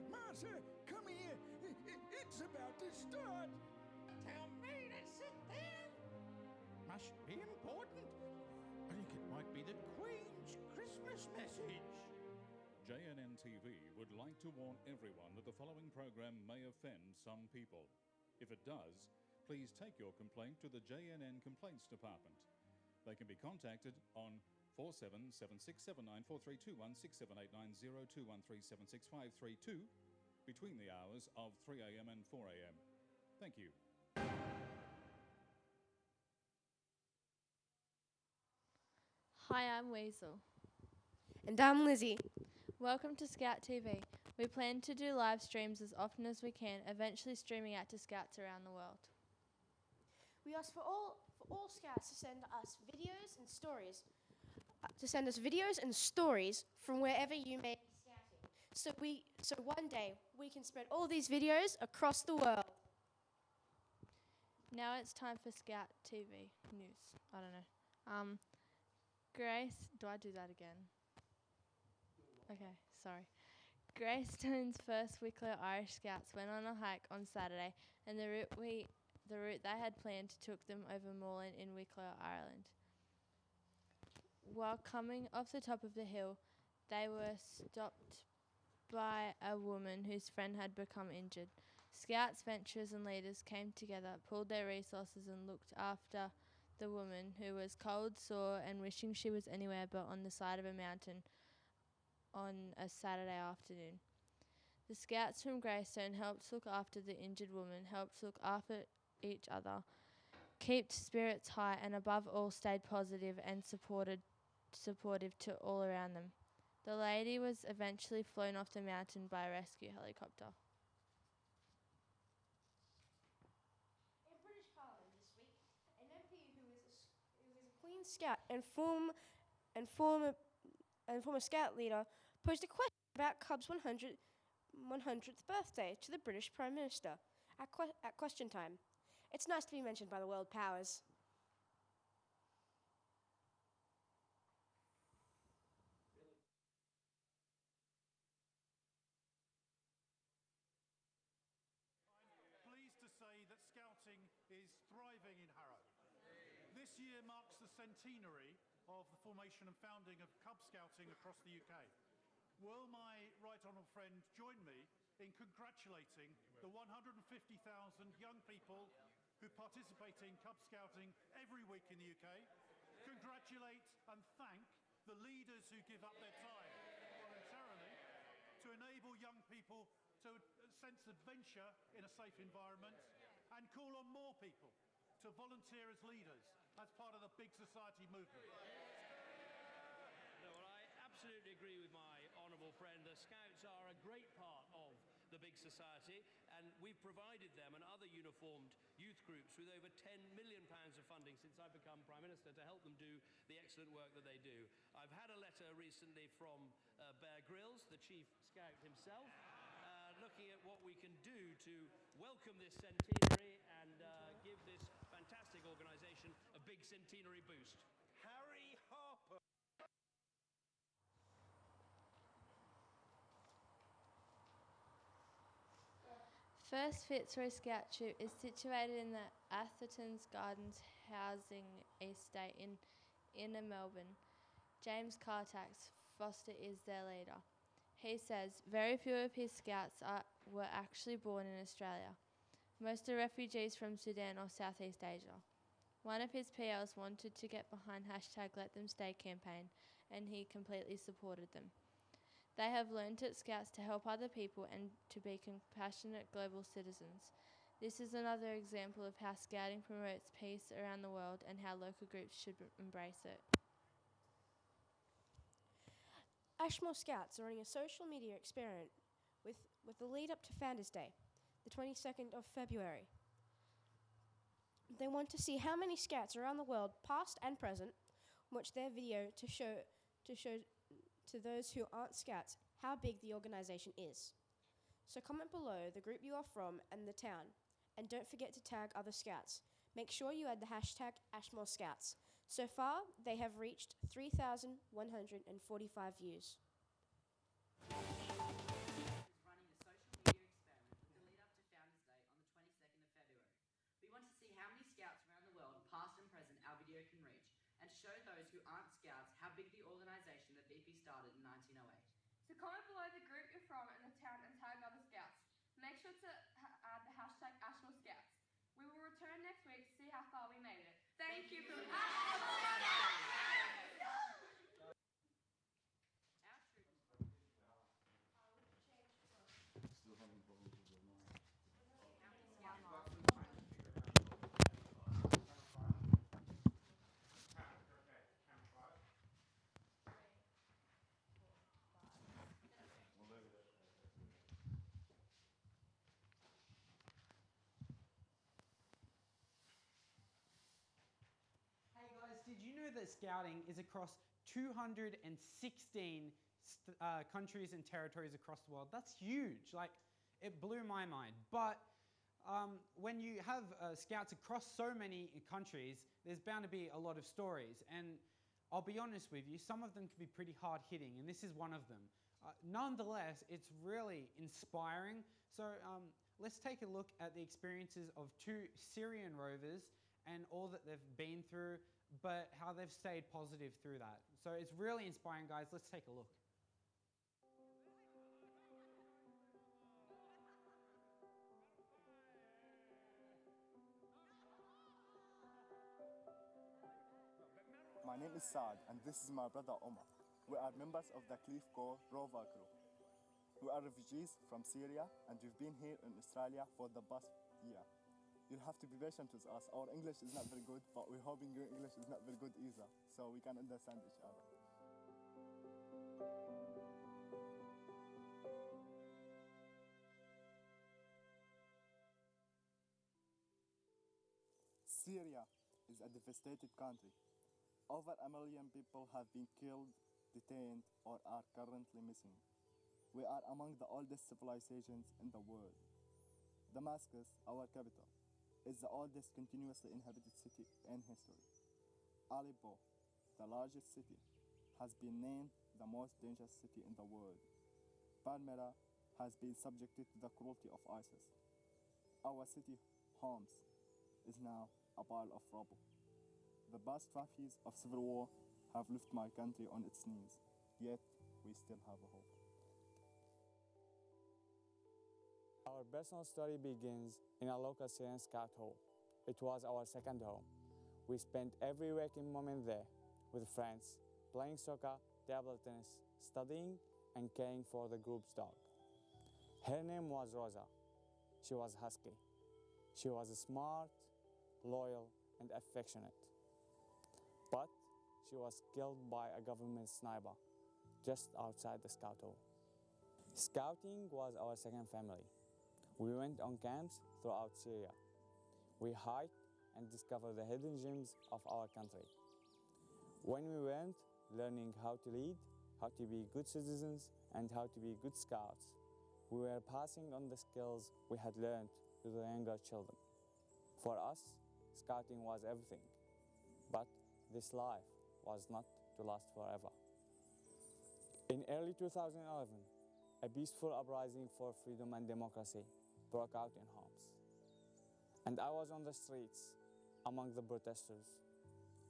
Martha, come here. It's about to start. Tell me to sit there. Must be important. I think it might be the Queen's Christmas message. JNN TV would like to warn everyone that the following program may offend some people. If it does, please take your complaint to the JNN Complaints Department. They can be contacted on 477679432167890213765332 between the hours of 3 a.m. and 4 a.m. Thank you. Hi, I'm Weasel. And I'm Lizzie. Welcome to Scout TV. We plan to do live streams as often as we can, eventually streaming out to Scouts around the world. We ask for all Scouts to send us videos and stories. From wherever you may be scouting. So one day we can spread all these videos across the world. Now it's time for Scout TV news. I don't know. Grace, do I do that again? Okay, sorry. Greystone's first Wicklow Irish Scouts went on a hike on Saturday, and the route they had planned took them over moorland in Wicklow, Ireland. While coming off the top of the hill, they were stopped by a woman whose friend had become injured. Scouts, venturers and leaders came together, pooled their resources and looked after the woman, who was cold, sore and wishing she was anywhere but on the side of a mountain on a Saturday afternoon. The Scouts from Greystone helped look after the injured woman, helped look after each other, kept spirits high and above all stayed positive and supportive to all around them. The lady was eventually flown off the mountain by a rescue helicopter. In British Parliament this week, an MP who is a Queen Scout and former Scout leader posed a question about Cub's 100th birthday to the British Prime Minister at question time. It's nice to be mentioned by the world powers. Pleased to say that Scouting is thriving in Harrow. This year marks the centenary of the formation and founding of Cub Scouting across the UK. Will my right honourable friend join me in congratulating the 150,000 young people who participate in Cub Scouting every week in the UK, congratulate and thank the leaders who give up their time voluntarily to enable young people to sense adventure in a safe environment, and call on more people to volunteer as leaders as part of the big society movement. No, well, I absolutely agree with my honourable friend. The Scouts are a great part of the big society, and we've provided them and other uniformed youth groups with over £10 million of funding since I've become Prime Minister to help them do the excellent work that they do. I've had a letter recently from Bear Grylls, the Chief Scout himself, looking at what we can do to welcome this centenary and give this fantastic organisation a big centenary boost. Harry Harper. First Fitzroy Scout Troop is situated in the Atherton's Gardens housing estate in inner Melbourne. James Cartax Foster is their leader. He says very few of his scouts were actually born in Australia. Most are refugees from Sudan or Southeast Asia. One of his PLs wanted to get behind #LetThemStay campaign, and he completely supported them. They have learned at Scouts to help other people and to be compassionate global citizens. This is another example of how Scouting promotes peace around the world and how local groups should embrace it. Ashmore Scouts are running a social media experiment with the lead up to Founders Day, the 22nd of February. They want to see how many Scouts around the world, past and present, watch their video to show to those who aren't Scouts how big the organisation is. So comment below the group you are from and the town, and don't forget to tag other Scouts. Make sure you add the hashtag Ashmore Scouts. So far, they have reached 3,145 views. Running the and show those who aren't Scouts how big the organisation that the IPI started in 1908. So comment below the group you're from and the town and tag other Scouts. Make sure to add the hashtag Ashmore Scouts. We will return next week to see how far we made it. Thank you from Ashmore Scouts! Hey guys, did you know that Scouting is across 216 countries and territories across the world? That's huge. Like, it blew my mind. But when you have Scouts across so many countries, there's bound to be a lot of stories. And I'll be honest with you, some of them can be pretty hard-hitting, and this is one of them. Nonetheless, it's really inspiring. So let's take a look at the experiences of 2 Syrian rovers and all that they've been through, but how they've stayed positive through that. So it's really inspiring, guys. Let's take a look. My name is Saad, and this is my brother Omar. We are members of the Cliff Corps Rover Crew. We are refugees from Syria, and we've been here in Australia for the past year. You'll have to be patient with us. Our English is not very good, but we're hoping your English is not very good either, so we can understand each other. Syria is a devastated country. Over 1 million people have been killed, detained, or are currently missing. We are among the oldest civilizations in the world. Damascus, our capital, is the oldest continuously inhabited city in history. Aleppo, the largest city, has been named the most dangerous city in the world. Palmyra has been subjected to the cruelty of ISIS. Our city, Homs, is now a pile of rubble. The past 5 years of civil war have left my country on its knees, yet we still have a hope. Our personal story begins in a local Syrian scout hall. It was our second home. We spent every waking moment there with friends, playing soccer, table tennis, studying, and caring for the group's dog. Her name was Rosa. She was husky. She was smart, loyal, and affectionate. But she was killed by a government sniper just outside the scout hall. Scouting was our second family. We went on camps throughout Syria. We hiked and discovered the hidden gems of our country. When we went, learning how to lead, how to be good citizens, and how to be good scouts, we were passing on the skills we had learned to the younger children. For us, scouting was everything. But this life was not to last forever. In early 2011, a peaceful uprising for freedom and democracy broke out in Homs. And I was on the streets among the protesters.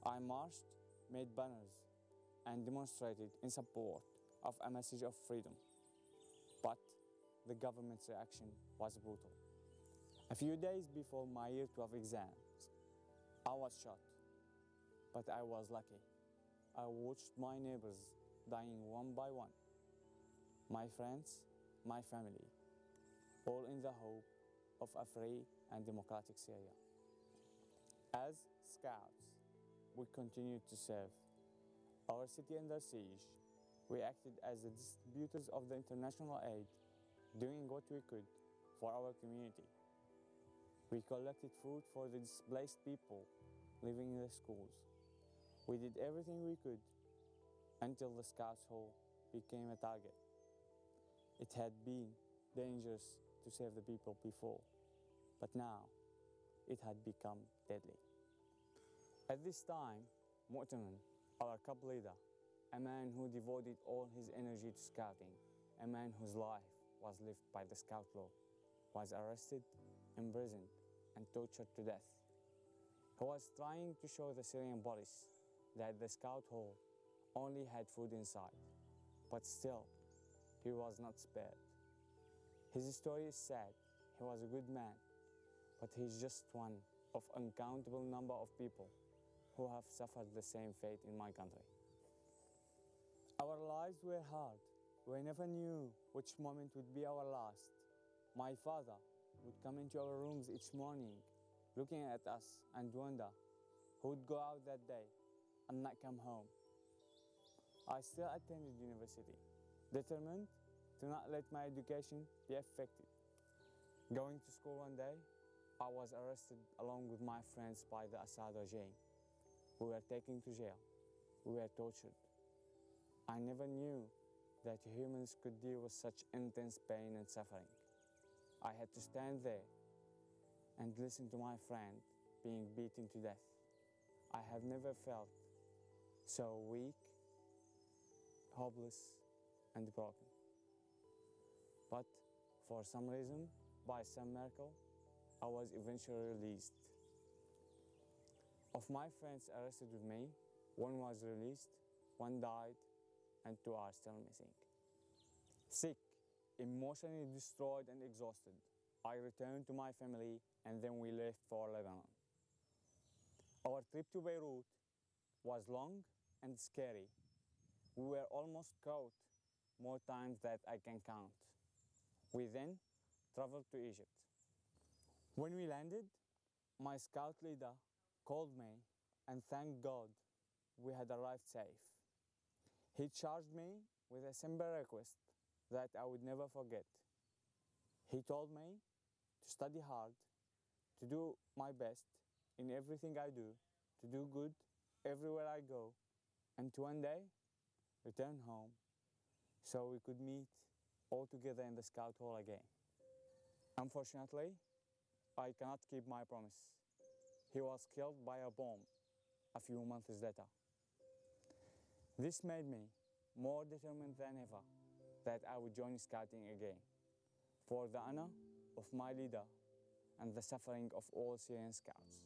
I marched, made banners, and demonstrated in support of a message of freedom. But the government's reaction was brutal. A few days before my year 12 exams, I was shot. But I was lucky. I watched my neighbors dying one by one. My friends, my family, all in the hope of a free and democratic Syria. As scouts, we continued to serve. Our city under siege, we acted as the distributors of the international aid, doing what we could for our community. We collected food for the displaced people living in the schools. We did everything we could until the Scouts Hall became a target. It had been dangerous to save the people before, but now it had become deadly. At this time, Mu'taman, our cub leader, a man who devoted all his energy to scouting, a man whose life was lived by the Scout law, was arrested, imprisoned, and tortured to death. He was trying to show the Syrian police that the scout hall only had food inside, but still, he was not spared. His story is sad. He was a good man, but he's just one of uncountable number of people who have suffered the same fate in my country. Our lives were hard. We never knew which moment would be our last. My father would come into our rooms each morning, looking at us and wonder who would go out that day and not come home. I still attended university, determined to not let my education be affected. Going to school one day, I was arrested along with my friends by the Assad regime. We were taken to jail. We were tortured. I never knew that humans could deal with such intense pain and suffering. I had to stand there and listen to my friend being beaten to death. I have never felt so weak, hopeless, and broken. But for some reason, by some miracle, I was eventually released. Of my friends arrested with me, one was released, one died, and two are still missing. Sick, emotionally destroyed and exhausted, I returned to my family and then we left for Lebanon. Our trip to Beirut was long and scary. We were almost caught more times than I can count. We then traveled to Egypt. When we landed, my scout leader called me and thanked God we had arrived safe. He charged me with a simple request that I would never forget. He told me to study hard, to do my best in everything I do, to do good everywhere I go, and to one day return home so we could meet all together in the scout hall again. Unfortunately, I cannot keep my promise. He was killed by a bomb a few months later. This made me more determined than ever that I would join scouting again, for the honor of my leader and the suffering of all Syrian scouts.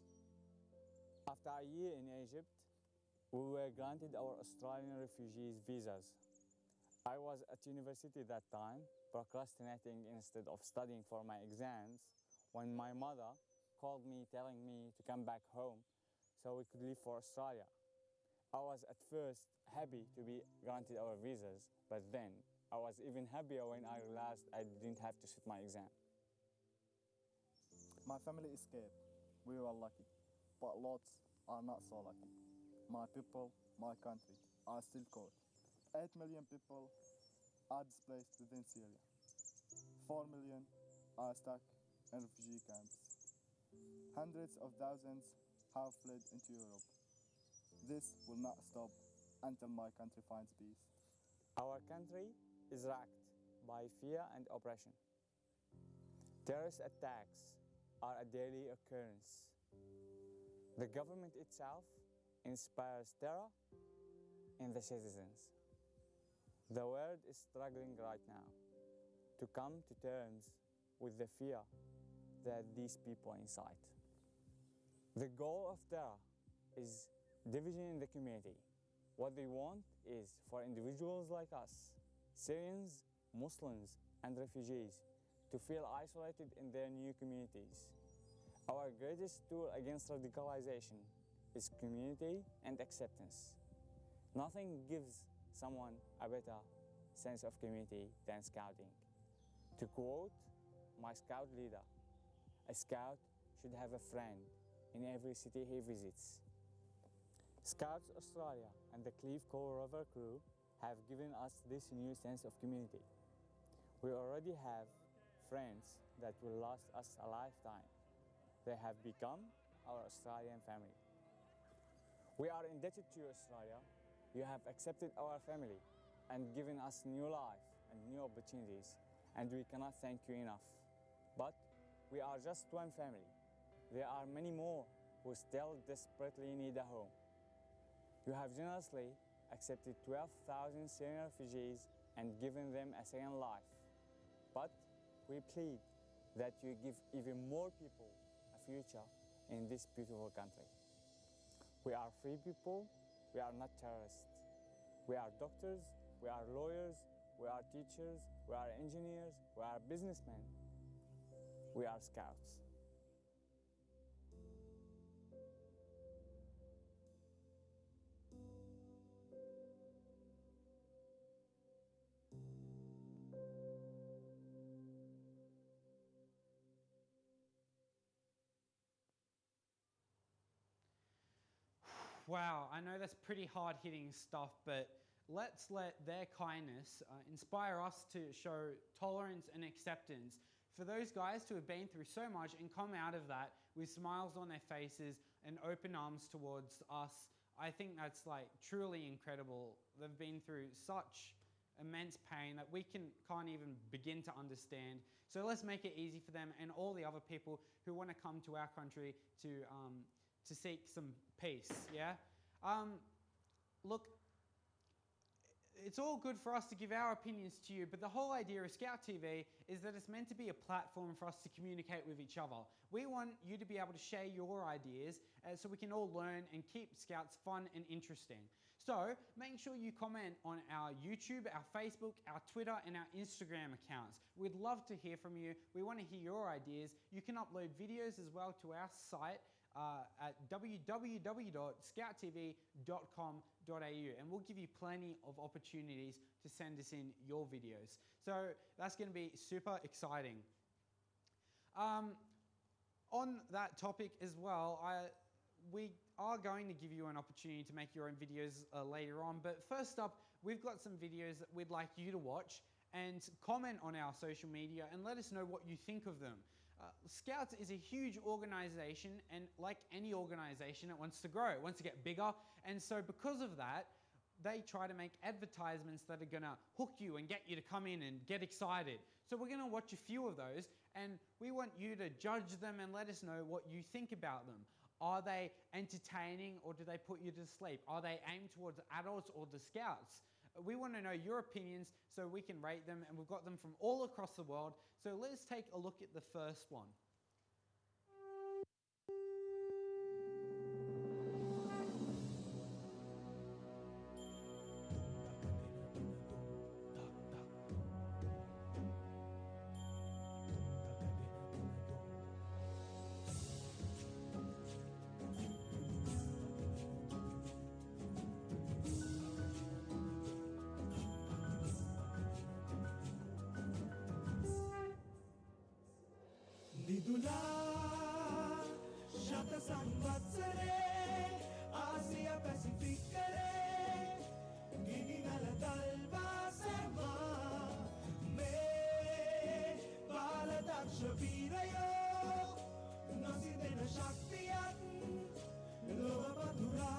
After a year in Egypt, we were granted our Australian refugees visas. I was at university that time, procrastinating instead of studying for my exams, when my mother called me telling me to come back home so we could leave for Australia. I was at first happy to be granted our visas, but then I was even happier when I realized I didn't have to sit my exam. My family escaped. We were lucky, but lots are not so lucky. My people, my country, are still caught. 8 million people are displaced within Syria. 4 million are stuck in refugee camps. Hundreds of thousands have fled into Europe. This will not stop until my country finds peace. Our country is racked by fear and oppression. Terrorist attacks are a daily occurrence. The government itself inspires terror in the citizens. The world is struggling right now to come to terms with the fear that these people incite. The goal of terror is division in the community. What they want is for individuals like us, Syrians, Muslims, and refugees, to feel isolated in their new communities. Our greatest tool against radicalization is community and acceptance. Nothing gives someone a better sense of community than scouting. To quote my scout leader, a scout should have a friend in every city he visits. Scouts Australia and the Cleve Cove River crew have given us this new sense of community. We already have friends that will last us a lifetime. They have become our Australian family. We are indebted to you, Australia. You have accepted our family and given us new life and new opportunities, and we cannot thank you enough. But we are just one family. There are many more who still desperately need a home. You have generously accepted 12,000 Syrian refugees and given them a second life. But we plead that you give even more people a future in this beautiful country. We are free people We are not terrorists. We are doctors, we are lawyers, we are teachers, we are engineers, we are businessmen. We are Scouts. Wow, I know that's pretty hard-hitting stuff, but let's let their kindness inspire us to show tolerance and acceptance for those guys who have been through so much and come out of that with smiles on their faces and open arms towards us. I think that's like truly incredible. They've been through such immense pain that we can't even begin to understand. So let's make it easy for them and all the other people who want to come to our country to seek some peace, yeah? Look, it's all good for us to give our opinions to you, but the whole idea of ScoutTV is that it's meant to be a platform for us to communicate with each other. We want you to be able to share your ideas so we can all learn and keep Scouts fun and interesting. So make sure you comment on our YouTube, our Facebook, our Twitter and our Instagram accounts. We'd love to hear from you. We want to hear your ideas. You can upload videos as well to our site at www.scouttv.com.au, and we'll give you plenty of opportunities to send us in your videos. So that's going to be super exciting. On that topic as well, we are going to give you an opportunity to make your own videos later on, but first up, we've got some videos that we'd like you to watch and comment on our social media and let us know what you think of them. Scouts is a huge organization, and like any organization, it wants to grow, it wants to get bigger, and so because of that, they try to make advertisements that are going to hook you and get you to come in and get excited. So we're going to watch a few of those, and we want you to judge them and let us know what you think about them. Are they entertaining, or do they put you to sleep? Are they aimed towards adults or the Scouts? We want to know your opinions so we can rate them, and we've got them from all across the world. So let's take a look at the first one. Nidula Shata Samvatsare Asia Pacificare Ginigala Dalva Sema Me Baladaksha Virayo Nasidena Shaktiyan Loa Patura.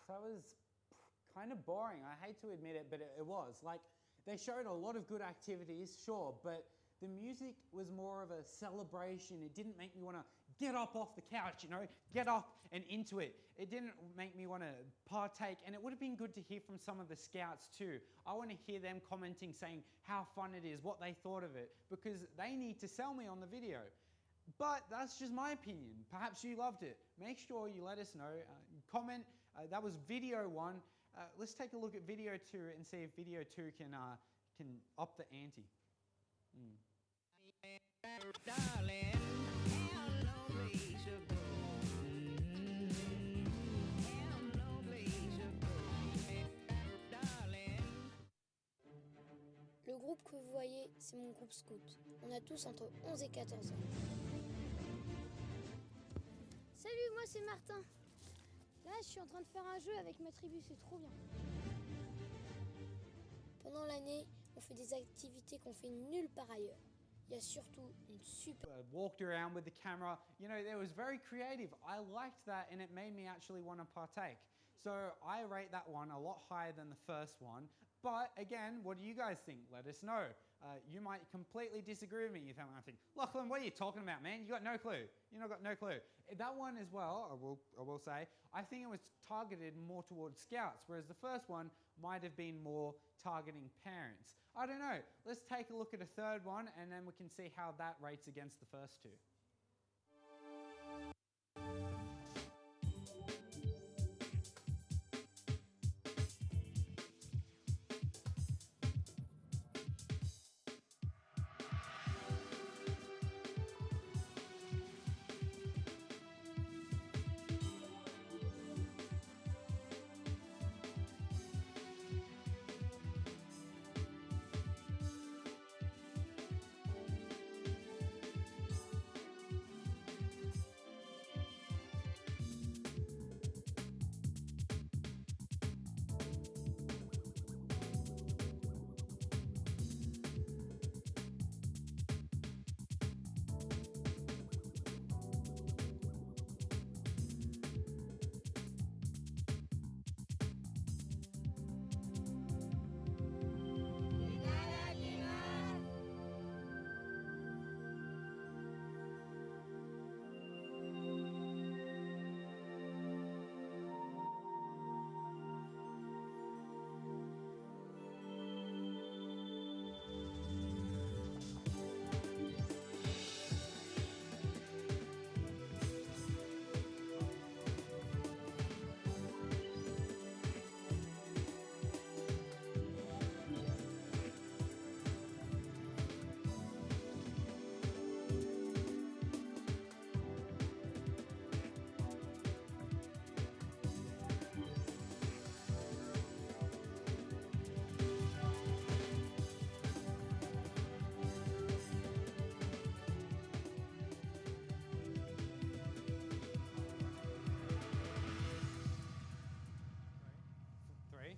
That was kind of boring. I hate to admit it, but it was. Like, they showed a lot of good activities, sure, but the music was more of a celebration. It didn't make me want to get up off the couch, you know, get up and into it. It didn't make me want to partake, and it would have been good to hear from some of the Scouts too. I want to hear them commenting, saying how fun it is, what they thought of it, because they need to sell me on the video. But that's just my opinion. Perhaps you loved it. Make sure you let us know. Comment. That was video 1. Let's take a look at video 2 and see if video 2 can up the ante. Le groupe que vous voyez, c'est mon groupe scout. On a tous entre 11 et 14 ans. Salut, moi c'est Martin. Là, je suis en train de faire un jeu avec ma tribu, c'est trop bien. Pendant l'année, on fait des activités qu'on fait nulle part ailleurs. Il y a surtout une super... Walked around with the camera. You know, it was very creative. I liked that, and it made me actually want to partake. So I rate that one a lot higher than the first one. But again, what do you guys think? Let us know. You might completely disagree with me. You might think, Lachlan, what are you talking about, man? You got no clue. You know, got no clue. That one as well, I will say, I think it was targeted more towards scouts, whereas the first one might have been more targeting parents. I don't know. Let's take a look at a third one, and then we can see how that rates against the first two.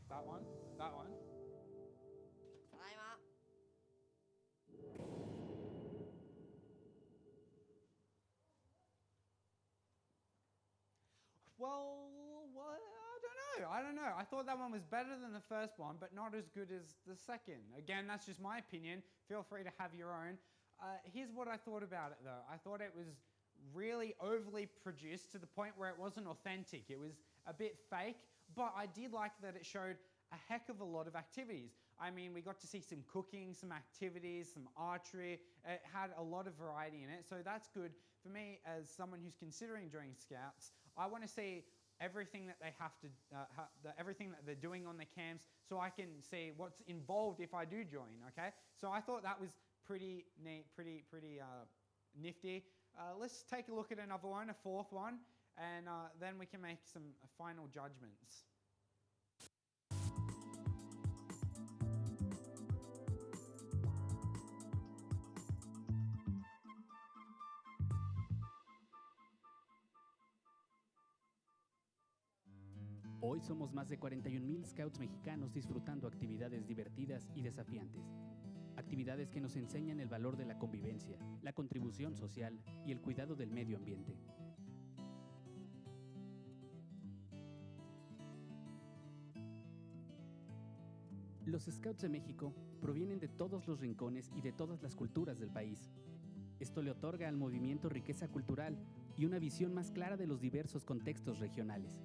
That one. Timer. Well, I don't know. I thought that one was better than the first one, but not as good as the second. Again, that's just my opinion. Feel free to have your own. Here's what I thought about it, though. I thought it was really overly produced to the point where it wasn't authentic. It was a bit fake, but I did like that it showed a heck of a lot of activities. I mean, we got to see some cooking, some activities, some archery. It had a lot of variety in it, so that's good. For me, as someone who's considering joining Scouts, I want to see everything that they have to, everything that they're doing on the camps, so I can see what's involved if I do join, okay? So I thought that was pretty neat, pretty nifty. Let's take a look at another one, a fourth one, and then we can make some final judgments. Hoy somos más de 41,000 scouts mexicanos disfrutando actividades divertidas y desafiantes. Actividades que nos enseñan el valor de la convivencia, la contribución social y el cuidado del medio ambiente. Los Scouts de México provienen de todos los rincones y de todas las culturas del país. Esto le otorga al movimiento riqueza cultural y una visión más clara de los diversos contextos regionales,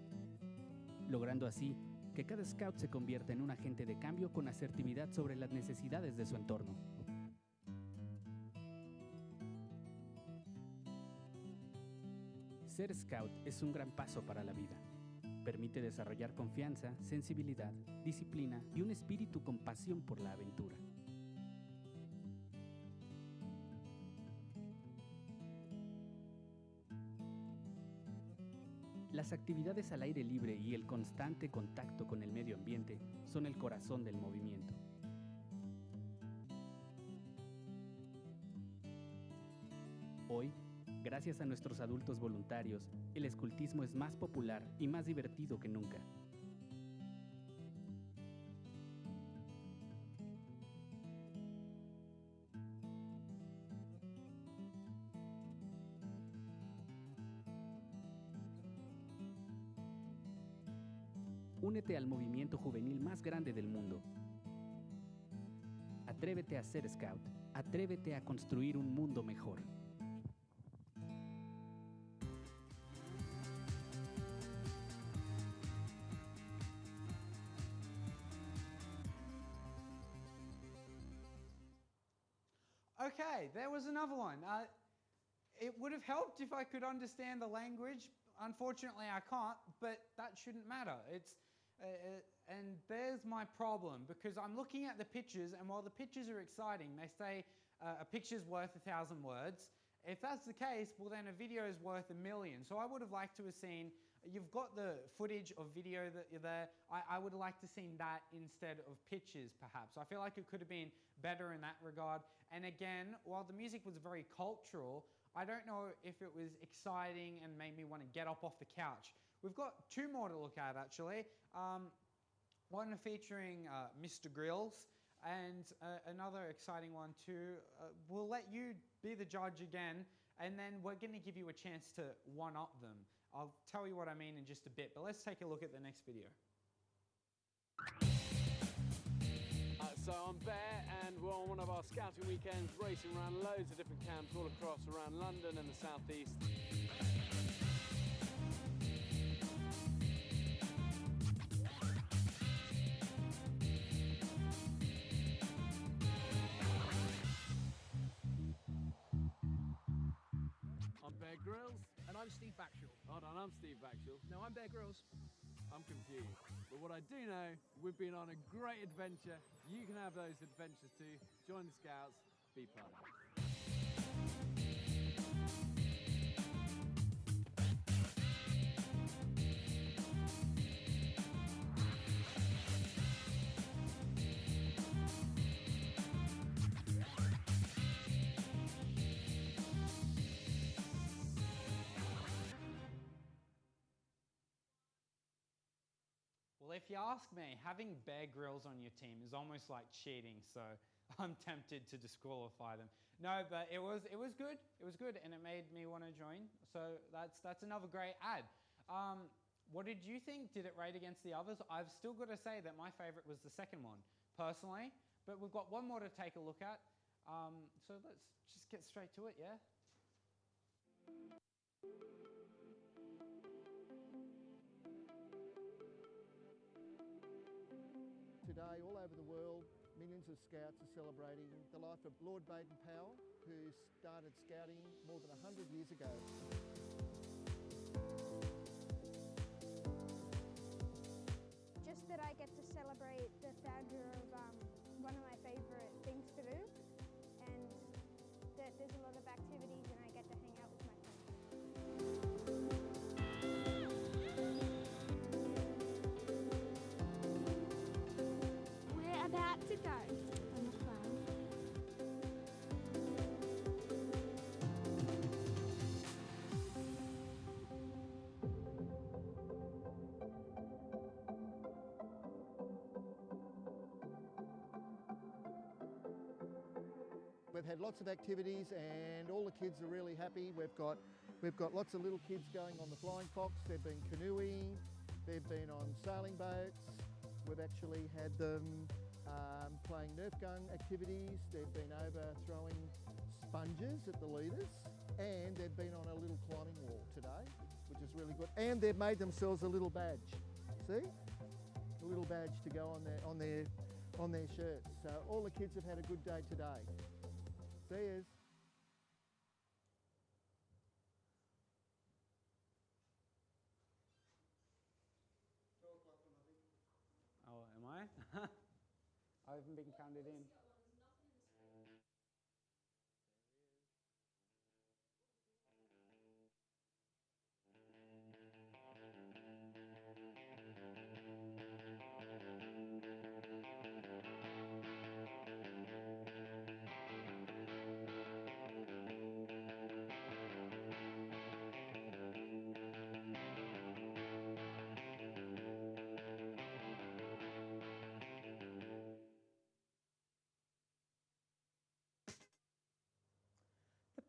logrando así que cada scout se convierta en un agente de cambio con asertividad sobre las necesidades de su entorno. Ser scout es un gran paso para la vida. Permite desarrollar confianza, sensibilidad, disciplina y un espíritu con pasión por la aventura. Las actividades al aire libre y el constante contacto con el medio ambiente son el corazón del movimiento. Hoy, gracias a nuestros adultos voluntarios, el escultismo es más popular y más divertido que nunca. Únete al movimiento juvenil más grande del mundo. Atrévete a ser Scout. Atrévete a construir un mundo mejor. Okay, there was another one. It would have helped if I could understand the language. Unfortunately, I can't, but that shouldn't matter. And there's my problem, because I'm looking at the pictures, and while the pictures are exciting, they say a picture's worth 1,000 words. If that's the case, well then a video is worth 1,000,000. So I would have liked to have seen, you've got the footage of video that you're there, I would have liked to have seen that instead of pictures perhaps. I feel like it could have been better in that regard. And again, while the music was very cultural, I don't know if it was exciting and made me want to get up off the couch. We've got two more to look at actually. One featuring Mr. Grills, and another exciting one too. We'll let you be the judge again, and then we're going to give you a chance to one-up them. I'll tell you what I mean in just a bit, but let's take a look at the next video. So I'm Bear, and we're on one of our scouting weekends, racing around loads of different camps all across around London and the southeast. I'm Bear Grylls. And I'm Steve Backshall. Hold on, I'm Steve Backshall. No, I'm Bear Grylls. I'm confused. But what I do know, we've been on a great adventure. You can have those adventures too. Join the Scouts, be part of it. Well, if you ask me, having Bear Grylls on your team is almost like cheating, so I'm tempted to disqualify them. No, but it was good. It was good, and it made me want to join. So that's another great ad. What did you think? Did it rate against the others? I've still got to say that my favorite was the second one, personally. But we've got one more to take a look at. So let's just get straight to it, yeah? Today, all over the world, millions of Scouts are celebrating the life of Lord Baden-Powell, who started Scouting more than 100 years ago. Just that I get to celebrate the founder of one of my favourite things to do, and that there's a lot of activities and I get to hang out with my friends. We're about to go on the plane. We've had lots of activities and all the kids are really happy. We've got lots of little kids going on the Flying Fox. They've been canoeing, they've been on sailing boats. We've actually had them playing Nerf gun activities. They've been over throwing sponges at the leaders, and they've been on a little climbing wall today, which is really good. And they've made themselves a little badge. See? A little badge to go on their shirts. So all the kids have had a good day today. See yous. Oh, am I? I haven't been counted in.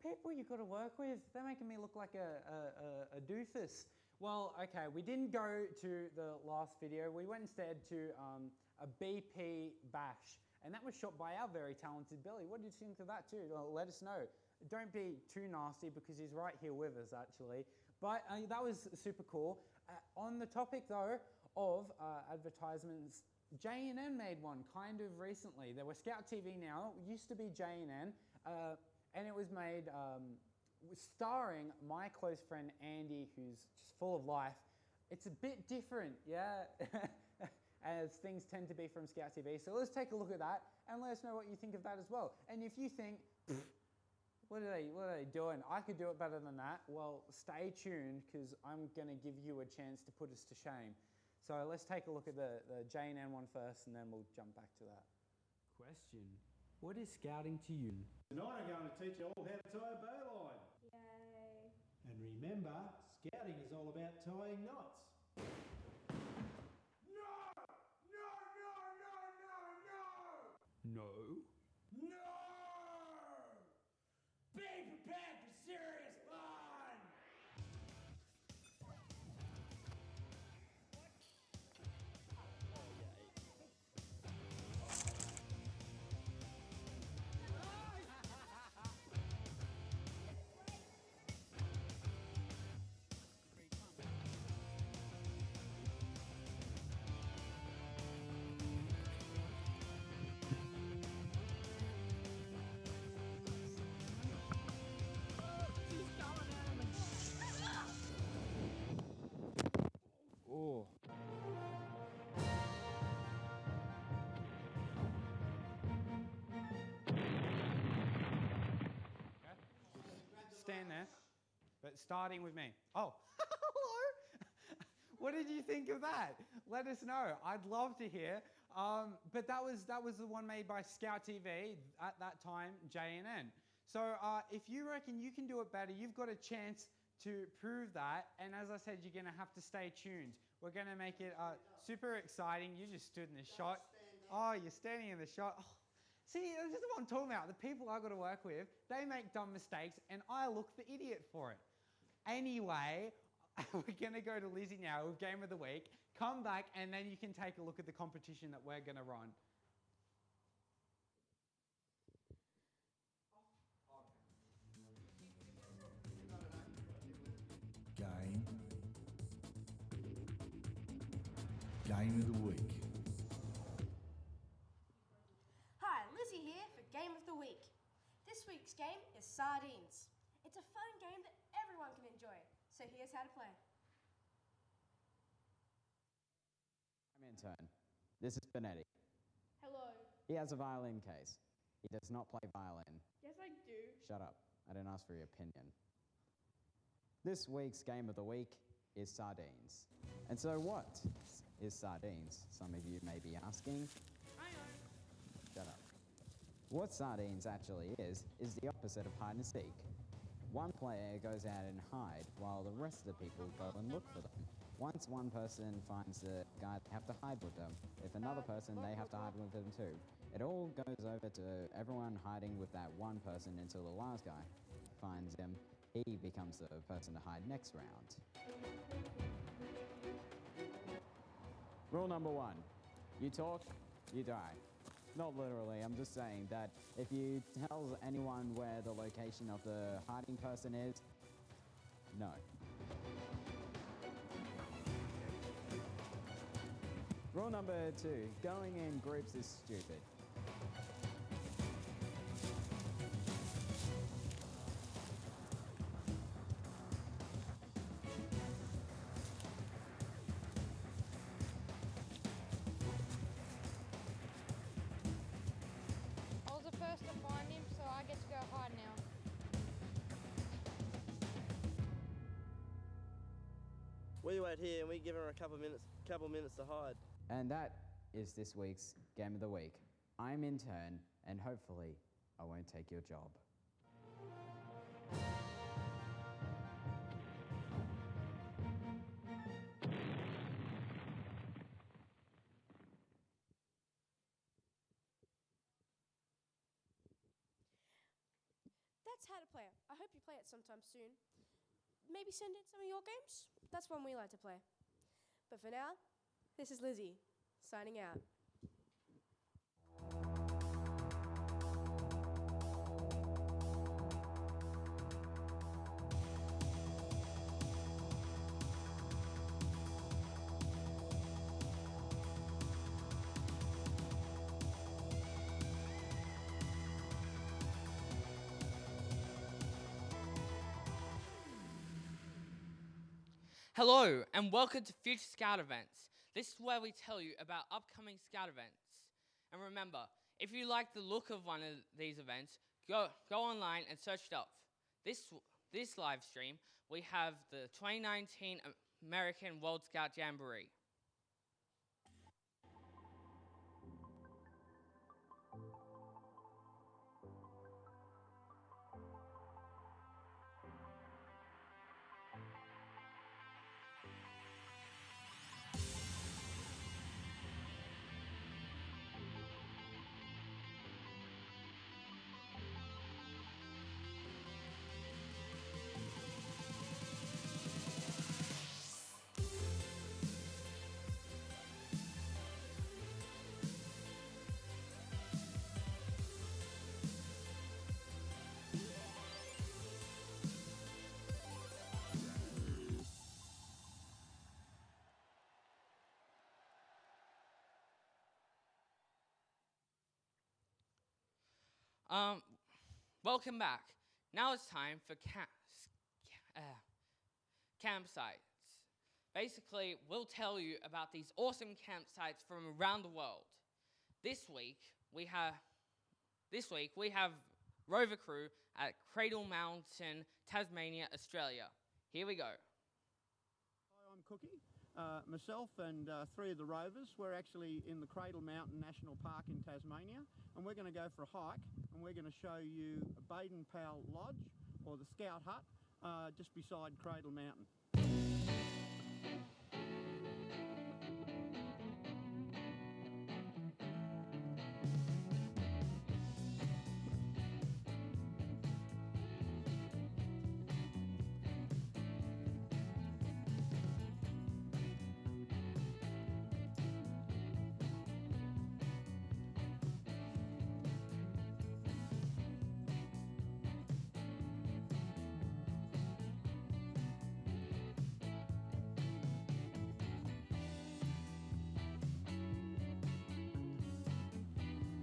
People you've got to work with, they're making me look like a doofus. Well, okay, we didn't go to the last video. We went instead to a BP bash. And that was shot by our very talented Billy. What did you think of that too? Well, let us know. Don't be too nasty because he's right here with us actually. But that was super cool. On the topic though of advertisements, J&N made one kind of recently. There were ScoutTV now. It used to be J&N. And it was made starring my close friend Andy, who's just full of life. It's a bit different, yeah, as things tend to be from ScoutTV. So let's take a look at that and let us know what you think of that as well. And if you think, what are they doing? I could do it better than that. Well, stay tuned because I'm going to give you a chance to put us to shame. So let's take a look at the J&N one first and then we'll jump back to that. Question: what is scouting to you? Tonight I'm going to teach you all how to tie a bowline. Yay. And remember, scouting is all about tying knots. No. No! Be prepared for serious fun! Oh. Stand there, but starting with me. Oh, hello. What did you think of that? Let us know. I'd love to hear. But that was the one made by ScoutTV at that time, J&N. So if you reckon you can do it better, you've got a chance to prove that. And as I said, you're going to have to stay tuned. We're going to make it super exciting. You just stood in the shot. Oh, you're standing in the shot. Oh. See, this is what I'm talking about. The people I've got to work with, they make dumb mistakes, and I look the idiot for it. Anyway, we're going to go to Lizzie now with Game of the Week. Come back, and then you can take a look at the competition that we're going to run. Game of the Week. Hi, Lizzie here for Game of the Week. This week's game is Sardines. It's a fun game that everyone can enjoy. So here's how to play. I'm intern. This is Benetti. Hello. He has a violin case. He does not play violin. Yes, I do. Shut up. I didn't ask for your opinion. This week's Game of the Week is Sardines. And so what is Sardines? Some of you may be asking. I know. Shut up. What Sardines actually is the opposite of hide and seek. One player goes out and hide while the rest of the people go and look for them. Once one person finds the guy, they have to hide with them. If another person, they have to hide with them too. It all goes over to everyone hiding with that one person until the last guy finds him. He becomes the person to hide next round. Rule number 1, you talk, you die. Not literally, I'm just saying that if you tell anyone where the location of the hiding person is, no. Rule number 2, going in groups is stupid. I was the first to find him, so I get to go hide now. We wait here and we give her a couple minutes to hide. And that is this week's Game of the Week. I'm intern, and hopefully I won't take your job. That's how to play it. I hope you play it sometime soon. Maybe send in some of your games. That's one we like to play. But for now, this is Lizzie, signing out. Hello and welcome to Future Scout Events. This is where we tell you about upcoming Scout events. And remember, if you like the look of one of these events, go online and search it up. This live stream, we have the 2019 American World Scout Jamboree. Welcome back. Now it's time for campsites. Basically, we'll tell you about these awesome campsites from around the world. This week we have Rover Crew at Cradle Mountain, Tasmania, Australia. Here we go. Hi, I'm Cookie. Myself and three of the rovers, we're actually in the Cradle Mountain National Park in Tasmania, and we're going to go for a hike, and we're going to show you Baden Powell Lodge, or the Scout Hut, just beside Cradle Mountain.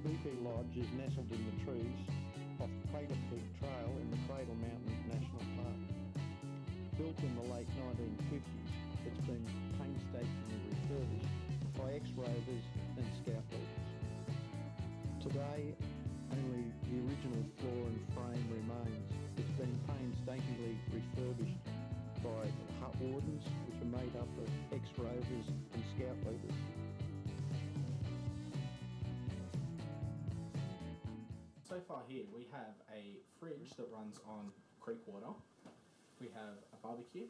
BP Lodge is nestled in the trees off Cradle Peak Trail in the Cradle Mountain National Park. Built in the late 1950s, it's been painstakingly refurbished by ex-rovers and scout leaders. Today, only the original floor and frame remains. It's been painstakingly refurbished by hut wardens, which are made up of ex-rovers and scout leaders. So far here we have a fridge that runs on creek water. We have a barbecue,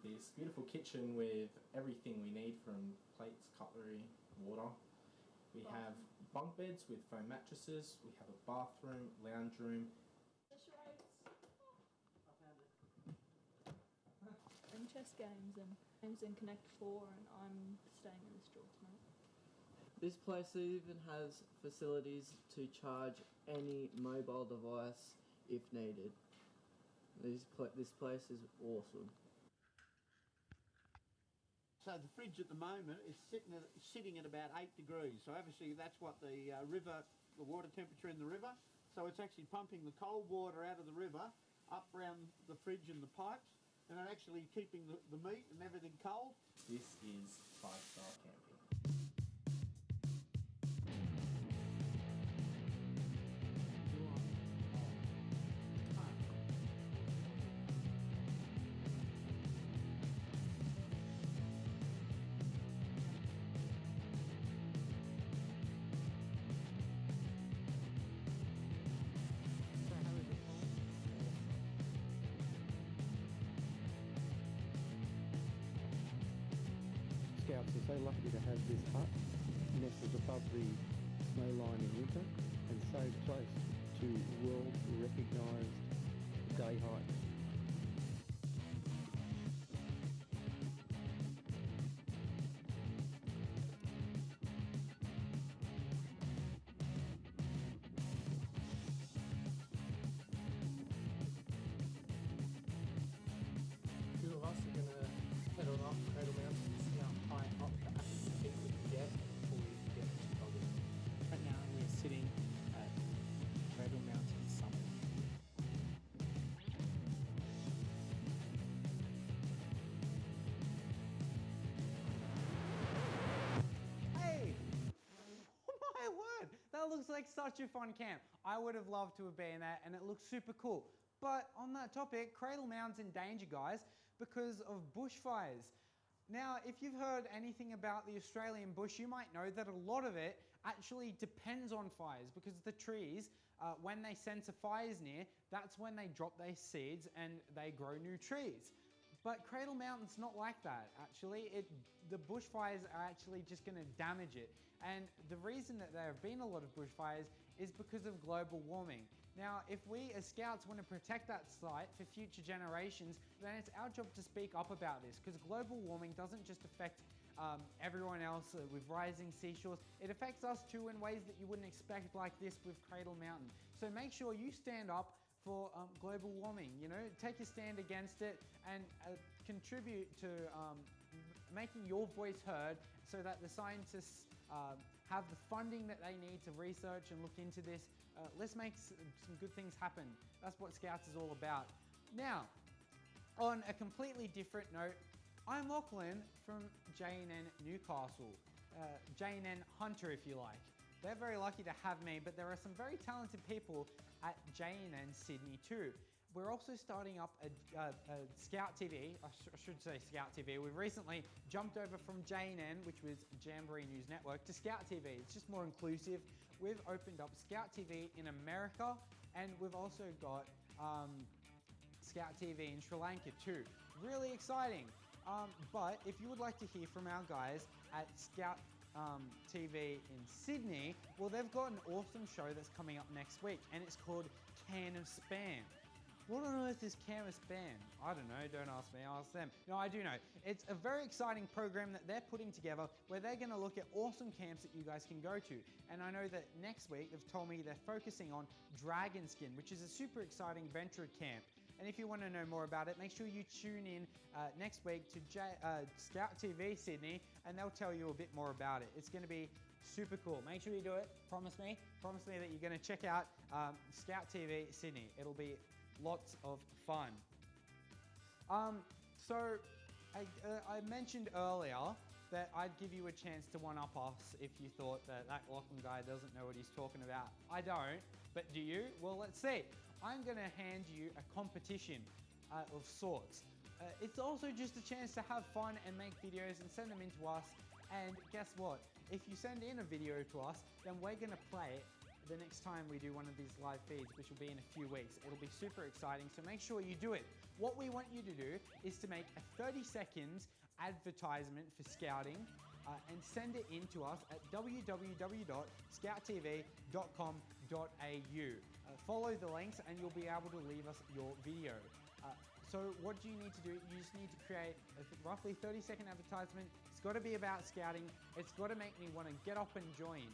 this beautiful kitchen with everything we need from plates, cutlery, water. We have bunk beds with foam mattresses. We have a bathroom, lounge room. And chess games and Connect 4, and I'm staying in the store tonight. This place even has facilities to charge any mobile device if needed. This place is awesome. So the fridge at the moment is sitting at about 8 degrees. So obviously that's what the water temperature in the river. So it's actually pumping the cold water out of the river up around the fridge and the pipes, and then actually keeping the meat and everything cold. This is 5-star camping. Scouts are so lucky to have this hut nestled above the snow line in winter and so close to world recognised day hikes. Two of us are going to head on up Cradle Mountain and see how high up the actual peak we can get before we get to Boggle. Right now we're sitting at Cradle Mountain summit. That looks like such a fun camp. I would have loved to have been there, and it looks super cool. But on that topic, Cradle Mountain's in danger, guys, because of bushfires. Now, if you've heard anything about the Australian bush, you might know that a lot of it actually depends on fires, because the trees, when they sense a fire's near, that's when they drop their seeds and they grow new trees. But Cradle Mountain's not like that, actually. The bushfires are actually just going to damage it. And the reason that there have been a lot of bushfires is because of global warming. Now, if we as Scouts want to protect that site for future generations, then it's our job to speak up about this, because global warming doesn't just affect everyone else with rising seashores. It affects us too in ways that you wouldn't expect, like this with Cradle Mountain. So make sure you stand up for global warming, you know, take a stand against it and contribute to making your voice heard so that the scientists have the funding that they need to research and look into this. Let's make some good things happen. That's what Scouts is all about. Now, on a completely different note, I'm Lachlan from J&N Newcastle. J&N Hunter, if you like. They're very lucky to have me, but there are some very talented people at J&N Sydney too. We're also starting up a ScoutTV, I should say ScoutTV. We've recently jumped over from J&N, which was Jamboree News Network, to ScoutTV. It's just more inclusive. We've opened up ScoutTV in America, and we've also got ScoutTV in Sri Lanka too. Really exciting. But if you would like to hear from our guys at Scout TV in Sydney, well, they've got an awesome show that's coming up next week, and it's called Can of Spam. What on earth is Can of Spam? I don't know, don't ask me, ask them. No, I do know. It's a very exciting program that they're putting together where they're going to look at awesome camps that you guys can go to. And I know that next week they've told me they're focusing on Dragon Skin, which is a super exciting venture camp. And if you want to know more about it, make sure you tune in next week to Scout TV Sydney, and they'll tell you a bit more about it. It's going to be super cool. Make sure you do it. Promise me that you're going to check out Scout TV Sydney. It'll be lots of fun. So I mentioned earlier that I'd give you a chance to one-up us if you thought that Lachlan guy doesn't know what he's talking about. I don't, but do you? Well, let's see. I'm going to hand you a competition of sorts. It's also just a chance to have fun and make videos and send them in to us. And guess what? If you send in a video to us, then we're going to play it the next time we do one of these live feeds, which will be in a few weeks. It'll be super exciting, so make sure you do it. What we want you to do is to make a 30-second advertisement for scouting and send it in to us at www.scouttv.com.au. Follow the links and you'll be able to leave us your video. So what do you need to do? You just need to create a roughly 30-second advertisement. It's got to be about scouting. It's got to make me want to get up and join.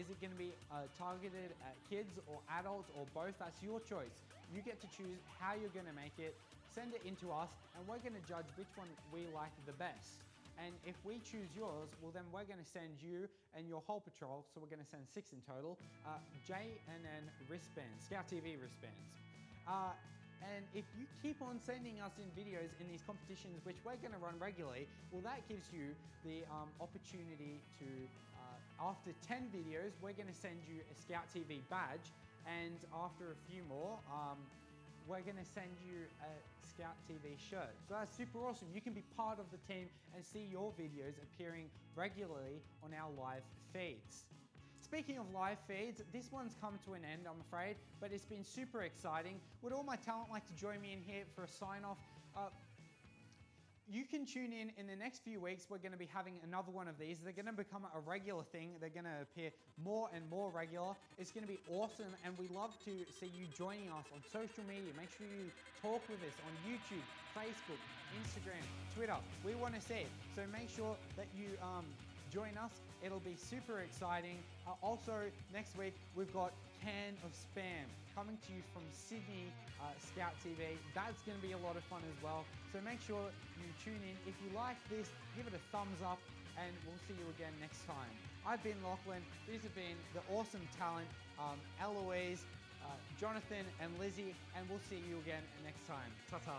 Is it going to be targeted at kids or adults or both? That's your choice. You get to choose how you're going to make it. Send it in to us and we're going to judge which one we like the best. And if we choose yours, well then we're going to send you and your whole patrol, so we're going to send 6 in total, J&N wristbands, Scout TV wristbands. And if you keep on sending us in videos in these competitions, which we're going to run regularly, well that gives you the opportunity to, after 10 videos, we're going to send you a Scout TV badge, and after a few more, we're going to send you a Scout TV shirt. So that's super awesome. You can be part of the team and see your videos appearing regularly on our live feeds. Speaking of live feeds, this one's come to an end, I'm afraid, but it's been super exciting. Would all my talent like to join me in here for a sign-off? You can tune in the next few weeks. We're going to be having another one of these. They're going to become a regular thing. They're going to appear more and more regular. It's going to be awesome, and we love to see you joining us on social media. Make sure you talk with us on YouTube, Facebook, Instagram, Twitter. We want to see it. So make sure that you join us. It'll be super exciting. Also, next week, we've got Can of Spam coming to you from Sydney Scout TV. That's going to be a lot of fun as well. So make sure you tune in. If you like this, give it a thumbs up, and we'll see you again next time. I've been Lachlan. These have been the awesome talent, Eloise, Jonathan, and Lizzie, and we'll see you again next time. Ta-ta.